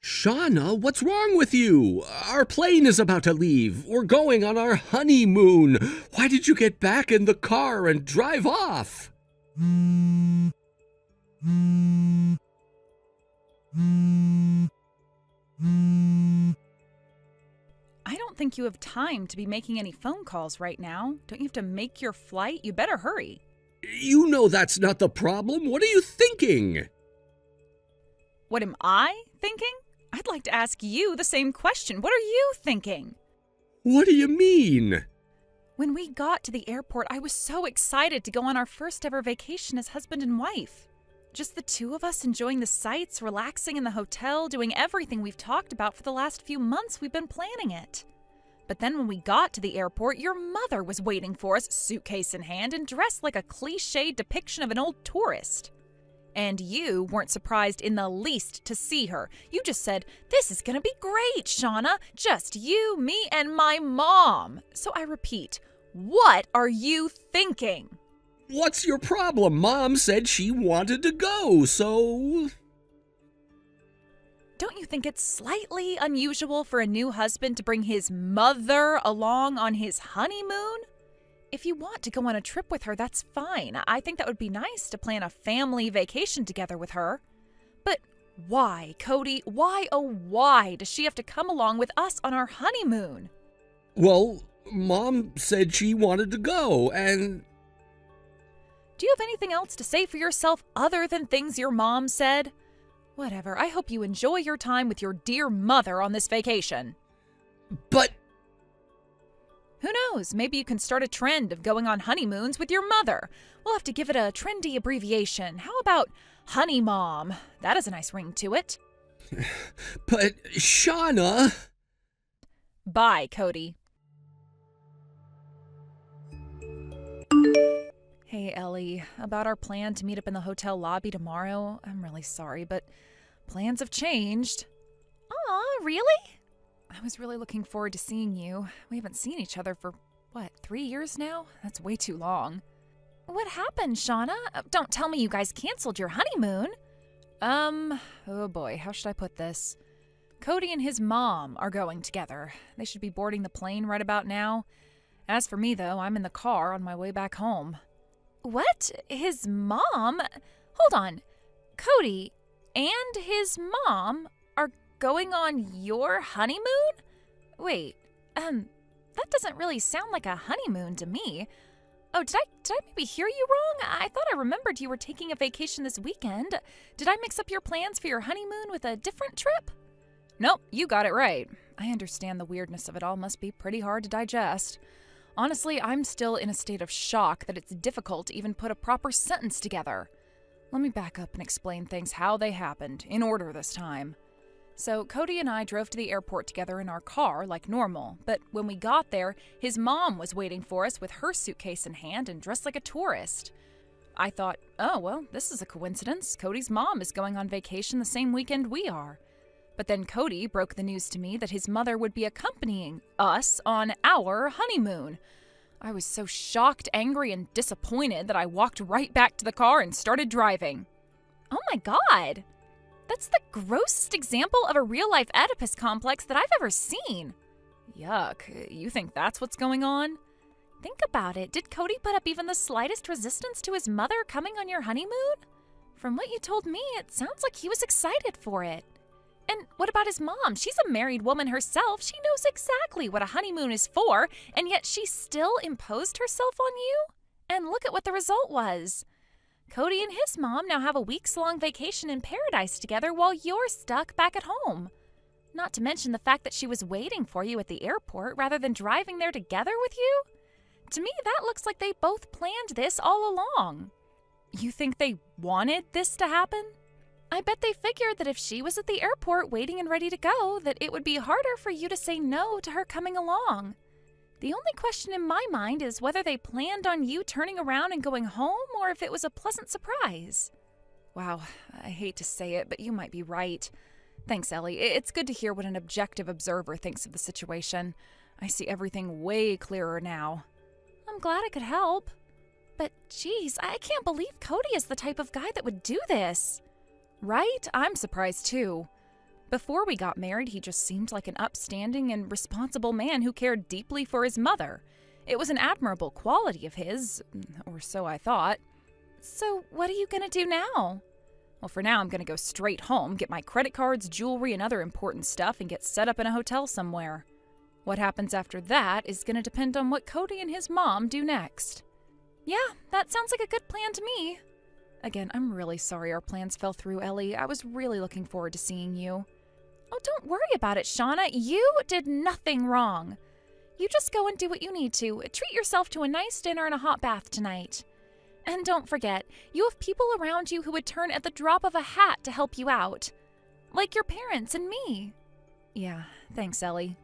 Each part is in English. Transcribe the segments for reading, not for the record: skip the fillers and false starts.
Shauna, what's wrong with you? Our plane is about to leave. We're going on our honeymoon. Why did you get back in the car and drive off? I don't think you have time to be making any phone calls right now. Don't you have to make your flight? You better hurry. You know that's not the problem. What are you thinking? What am I thinking? I'd like to ask you the same question. What are you thinking? What do you mean? When we got to the airport, I was so excited to go on our first ever vacation as husband and wife. Just the two of us enjoying the sights, relaxing in the hotel, doing everything we've talked about for the last few months we've been planning it. But then when we got to the airport, your mother was waiting for us, suitcase in hand, and dressed like a cliched depiction of an old tourist. And you weren't surprised in the least to see her. You just said, "This is gonna be great, Shauna. Just you, me, and my mom." So I repeat, what are you thinking? What's your problem? Mom said she wanted to go, so... Don't you think it's slightly unusual for a new husband to bring his mother along on his honeymoon? If you want to go on a trip with her, that's fine. I think that would be nice to plan a family vacation together with her. But why, Cody? Why, oh why does she have to come along with us on our honeymoon? Well, Mom said she wanted to go, and... Do you have anything else to say for yourself other than things your mom said? Whatever, I hope you enjoy your time with your dear mother on this vacation. But... Who knows, maybe you can start a trend of going on honeymoons with your mother. We'll have to give it a trendy abbreviation. How about Honey Mom? That has a nice ring to it. But, Shauna... Bye, Cody. Hey, Ellie. About our plan to meet up in the hotel lobby tomorrow, I'm really sorry, but plans have changed. Aw, really? I was really looking forward to seeing you. We haven't seen each other for, 3 years now? That's way too long. What happened, Shauna? Don't tell me you guys canceled your honeymoon. Oh boy, how should I put this? Cody and his mom are going together. They should be boarding the plane right about now. As for me, though, I'm in the car on my way back home. What? His mom? Hold on. Cody and his mom are going on your honeymoon? Wait, that doesn't really sound like a honeymoon to me. Oh, did I maybe hear you wrong? I thought I remembered you were taking a vacation this weekend. Did I mix up your plans for your honeymoon with a different trip? Nope, you got it right. I understand the weirdness of it all must be pretty hard to digest. Honestly, I'm still in a state of shock that it's difficult to even put a proper sentence together. Let me back up and explain things how they happened, in order this time. So, Cody and I drove to the airport together in our car like normal, but when we got there, his mom was waiting for us with her suitcase in hand and dressed like a tourist. I thought, oh, well, this is a coincidence. Cody's mom is going on vacation the same weekend we are. But then Cody broke the news to me that his mother would be accompanying us on our honeymoon. I was so shocked, angry, and disappointed that I walked right back to the car and started driving. Oh my God! That's the grossest example of a real-life Oedipus complex that I've ever seen. Yuck, you think that's what's going on? Think about it. Did Cody put up even the slightest resistance to his mother coming on your honeymoon? From what you told me, it sounds like he was excited for it. And what about his mom? She's a married woman herself. She knows exactly what a honeymoon is for, and yet she still imposed herself on you? And look at what the result was. Cody and his mom now have a weeks-long vacation in paradise together while you're stuck back at home. Not to mention the fact that she was waiting for you at the airport rather than driving there together with you. To me, that looks like they both planned this all along. You think they wanted this to happen? I bet they figured that if she was at the airport waiting and ready to go, that it would be harder for you to say no to her coming along. The only question in my mind is whether they planned on you turning around and going home or if it was a pleasant surprise. Wow, I hate to say it, but you might be right. Thanks, Ellie. It's good to hear what an objective observer thinks of the situation. I see everything way clearer now. I'm glad I could help. But geez, I can't believe Cody is the type of guy that would do this. Right? I'm surprised too. Before we got married, he just seemed like an upstanding and responsible man who cared deeply for his mother. It was an admirable quality of his, or so I thought. So what are you gonna do now? Well, for now, I'm gonna go straight home, get my credit cards, jewelry, and other important stuff, and get set up in a hotel somewhere. What happens after that is gonna depend on what Cody and his mom do next. Yeah, that sounds like a good plan to me. Again, I'm really sorry our plans fell through, Ellie. I was really looking forward to seeing you. Oh, don't worry about it, Shauna. You did nothing wrong. You just go and do what you need to. Treat yourself to a nice dinner and a hot bath tonight. And don't forget, you have people around you who would turn at the drop of a hat to help you out. Like your parents and me. Yeah, thanks, Ellie.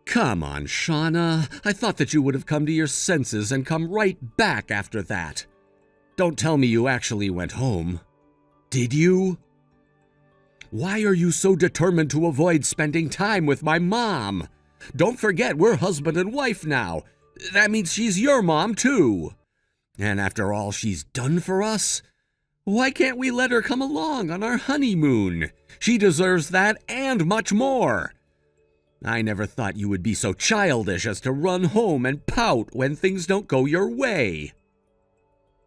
Come on, Shauna. I thought that you would have come to your senses and come right back after that. Don't tell me you actually went home. Did you? Why are you so determined to avoid spending time with my mom? Don't forget, we're husband and wife now. That means she's your mom, too. And after all she's done for us, why can't we let her come along on our honeymoon? She deserves that and much more. I never thought you would be so childish as to run home and pout when things don't go your way.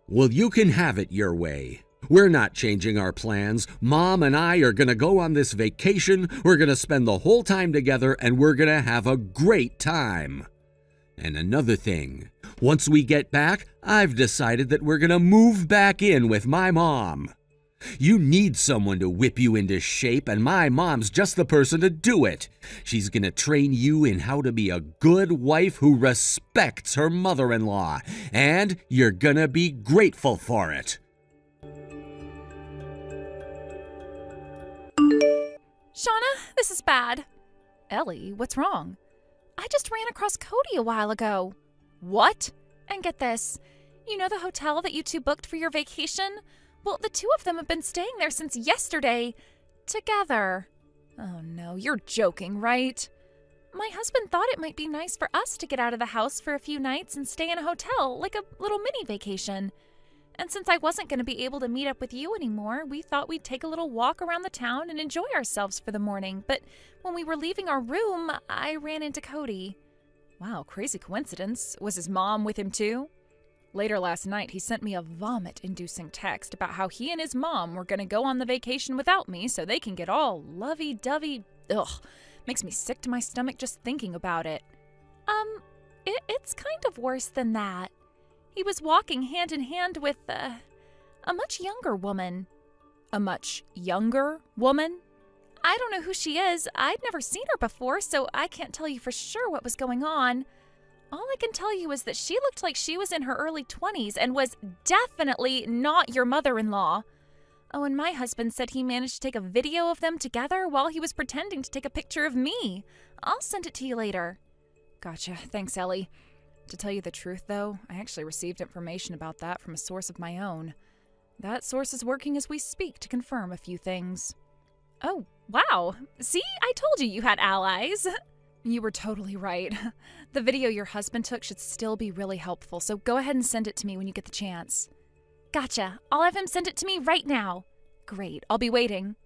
Well, you can have it your way. We're not changing our plans. Mom and I are going to go on this vacation. We're going to spend the whole time together, and we're going to have a great time. And another thing, once we get back, I've decided that we're going to move back in with my mom. You need someone to whip you into shape, and my mom's just the person to do it. She's going to train you in how to be a good wife who respects her mother-in-law, and you're going to be grateful for it. Shauna, this is bad. Ellie, what's wrong? I just ran across Cody a while ago. What? And get this. You know the hotel that you two booked for your vacation? Well, the two of them have been staying there since yesterday. Together. Oh no, you're joking, right? My husband thought it might be nice for us to get out of the house for a few nights and stay in a hotel, like a little mini vacation. And since I wasn't going to be able to meet up with you anymore, we thought we'd take a little walk around the town and enjoy ourselves for the morning. But when we were leaving our room, I ran into Cody. Wow, crazy coincidence. Was his mom with him too? Later last night, he sent me a vomit-inducing text about how he and his mom were going to go on the vacation without me so they can get all lovey-dovey. Ugh, makes me sick to my stomach just thinking about it. It's kind of worse than that. He was walking hand in hand with, a much younger woman. A much younger woman? I don't know who she is. I'd never seen her before, so I can't tell you for sure what was going on. All I can tell you is that she looked like she was in her early 20s and was definitely not your mother-in-law. Oh, and my husband said he managed to take a video of them together while he was pretending to take a picture of me. I'll send it to you later. Gotcha. Thanks, Ellie. To tell you the truth, though, I actually received information about that from a source of my own. That source is working as we speak to confirm a few things. Oh, wow. See? I told you had allies. You were totally right. The video your husband took should still be really helpful, so go ahead and send it to me when you get the chance. Gotcha. I'll have him send it to me right now. Great. I'll be waiting.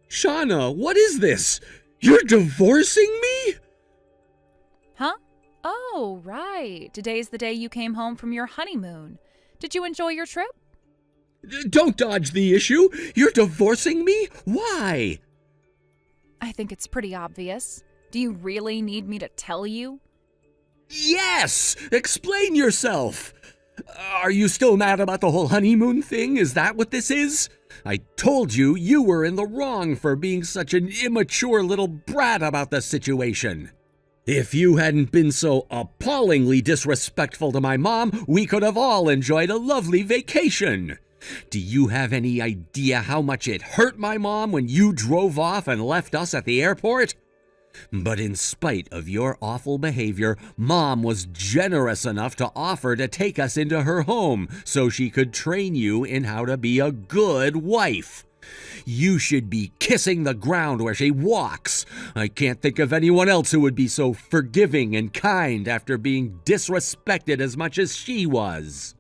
Shauna, what is this? You're divorcing me? Huh? Oh, right. Today's the day you came home from your honeymoon. Did you enjoy your trip? Don't dodge the issue. You're divorcing me? Why? I think it's pretty obvious. Do you really need me to tell you? Yes! Explain yourself! Are you still mad about the whole honeymoon thing? Is that what this is? I told you you were in the wrong for being such an immature little brat about the situation. If you hadn't been so appallingly disrespectful to my mom, we could have all enjoyed a lovely vacation. Do you have any idea how much it hurt my mom when you drove off and left us at the airport? But in spite of your awful behavior, Mom was generous enough to offer to take us into her home so she could train you in how to be a good wife. You should be kissing the ground where she walks. I can't think of anyone else who would be so forgiving and kind after being disrespected as much as she was.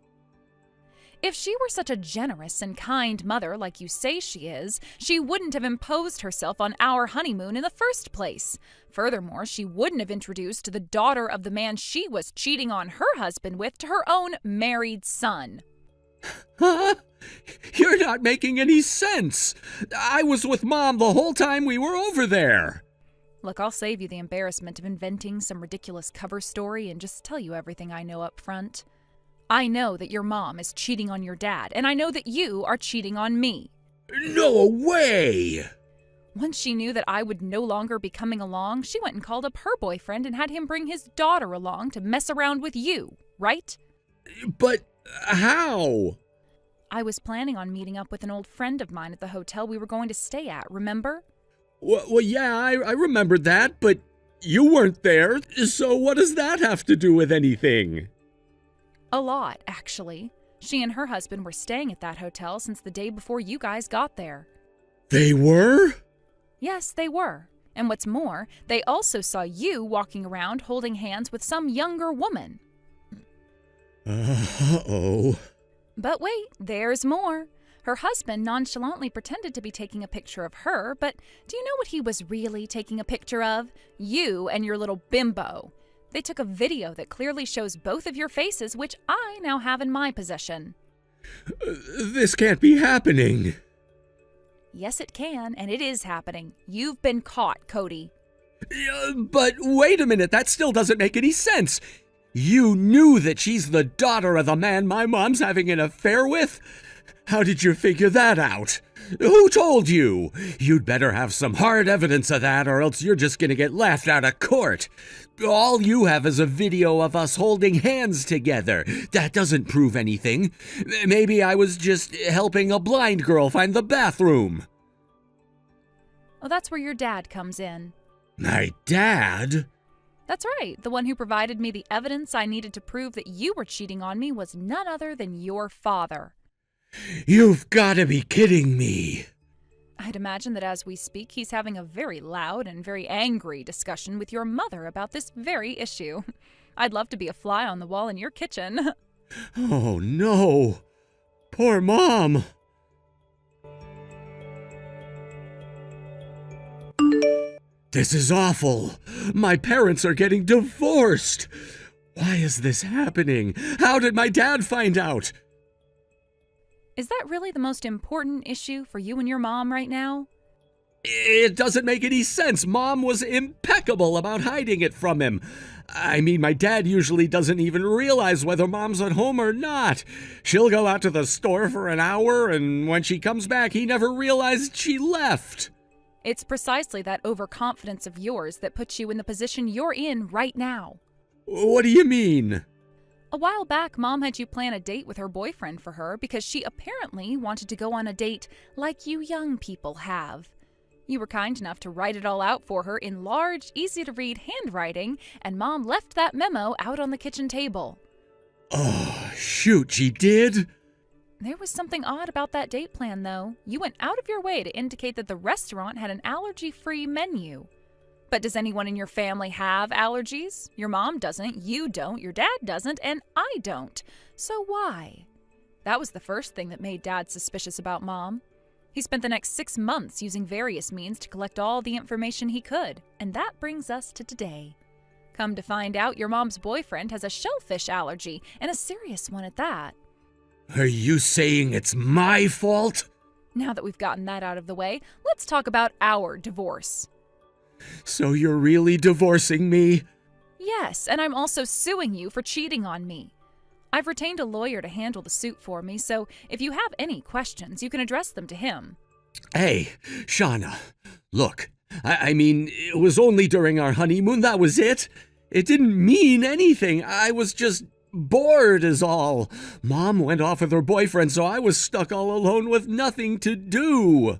If she were such a generous and kind mother like you say she is, she wouldn't have imposed herself on our honeymoon in the first place. Furthermore, she wouldn't have introduced the daughter of the man she was cheating on her husband with to her own married son. Huh? You're not making any sense. I was with Mom the whole time we were over there. Look, I'll save you the embarrassment of inventing some ridiculous cover story and just tell you everything I know up front. I know that your mom is cheating on your dad, and I know that you are cheating on me. No way! Once she knew that I would no longer be coming along, she went and called up her boyfriend and had him bring his daughter along to mess around with you, right? But how? I was planning on meeting up with an old friend of mine at the hotel we were going to stay at, remember? Well, yeah, I remembered that, but you weren't there, so what does that have to do with anything? A lot, actually. She and her husband were staying at that hotel since the day before you guys got there. They were? Yes, they were. And what's more, they also saw you walking around holding hands with some younger woman. Uh-oh. But wait, there's more. Her husband nonchalantly pretended to be taking a picture of her, but do you know what he was really taking a picture of? You and your little bimbo. They took a video that clearly shows both of your faces, which I now have in my possession. This can't be happening. Yes, it can, and it is happening. You've been caught, Cody. But wait a minute, that still doesn't make any sense. You knew that she's the daughter of the man my mom's having an affair with? How did you figure that out? Who told you? You'd better have some hard evidence of that, or else you're just gonna get laughed out of court. All you have is a video of us holding hands together. That doesn't prove anything. Maybe I was just helping a blind girl find the bathroom. Oh, that's where your dad comes in. My dad? That's right. The one who provided me the evidence I needed to prove that you were cheating on me was none other than your father. You've got to be kidding me. I'd imagine that as we speak, he's having a very loud and very angry discussion with your mother about this very issue. I'd love to be a fly on the wall in your kitchen. Oh, no. Poor Mom. This is awful. My parents are getting divorced. Why is this happening? How did my dad find out? Is that really the most important issue for you and your mom right now? It doesn't make any sense. Mom was impeccable about hiding it from him. I mean, my dad usually doesn't even realize whether Mom's at home or not. She'll go out to the store for an hour, and when she comes back, he never realized she left. It's precisely that overconfidence of yours that puts you in the position you're in right now. What do you mean? A while back, Mom had you plan a date with her boyfriend for her because she apparently wanted to go on a date like you young people have. You were kind enough to write it all out for her in large, easy-to-read handwriting, and Mom left that memo out on the kitchen table. Oh, shoot, she did? There was something odd about that date plan, though. You went out of your way to indicate that the restaurant had an allergy-free menu. But does anyone in your family have allergies? Your mom doesn't, you don't, your dad doesn't, and I don't. So why? That was the first thing that made Dad suspicious about Mom. He spent the next 6 months using various means to collect all the information he could, and that brings us to today. Come to find out, your mom's boyfriend has a shellfish allergy, and a serious one at that. Are you saying it's my fault? Now that we've gotten that out of the way, let's talk about our divorce. So you're really divorcing me? Yes, and I'm also suing you for cheating on me. I've retained a lawyer to handle the suit for me, so if you have any questions, you can address them to him. Hey, Shauna, look, I mean, it was only during our honeymoon, that was it. It didn't mean anything. I was just bored is all. Mom went off with her boyfriend, so I was stuck all alone with nothing to do.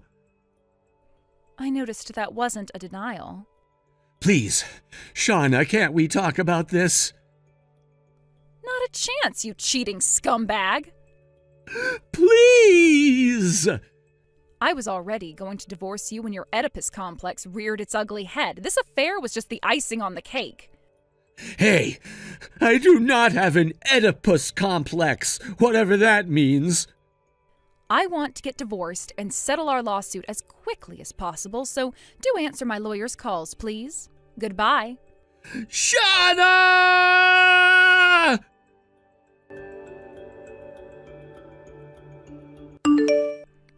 I noticed that wasn't a denial. Please, Shauna, can't we talk about this? Not a chance, you cheating scumbag! Please! I was already going to divorce you when your Oedipus complex reared its ugly head. This affair was just the icing on the cake. Hey, I do not have an Oedipus complex, whatever that means. I want to get divorced and settle our lawsuit as quickly as possible, so do answer my lawyer's calls, please. Goodbye. Shauna!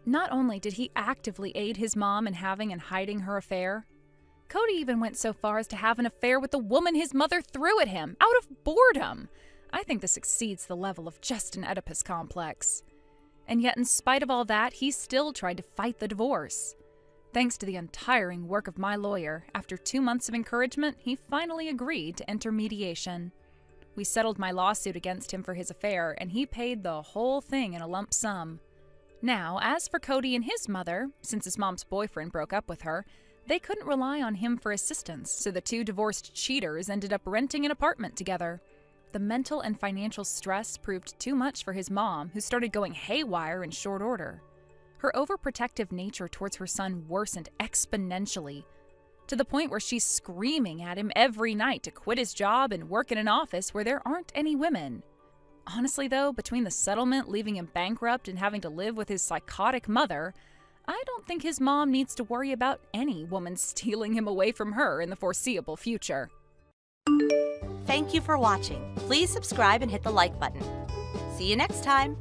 Not only did he actively aid his mom in having and hiding her affair, Cody even went so far as to have an affair with the woman his mother threw at him, out of boredom. I think this exceeds the level of just an Oedipus complex. And yet, in spite of all that, he still tried to fight the divorce. Thanks to the untiring work of my lawyer, after 2 months of encouragement, he finally agreed to enter mediation. We settled my lawsuit against him for his affair, and he paid the whole thing in a lump sum. Now, as for Cody and his mother, since his mom's boyfriend broke up with her, they couldn't rely on him for assistance, so the two divorced cheaters ended up renting an apartment together. The mental and financial stress proved too much for his mom, who started going haywire in short order. Her overprotective nature towards her son worsened exponentially, to the point where she's screaming at him every night to quit his job and work in an office where there aren't any women. Honestly, though, between the settlement leaving him bankrupt and having to live with his psychotic mother, I don't think his mom needs to worry about any woman stealing him away from her in the foreseeable future. Thank you for watching. Please subscribe and hit the like button. See you next time.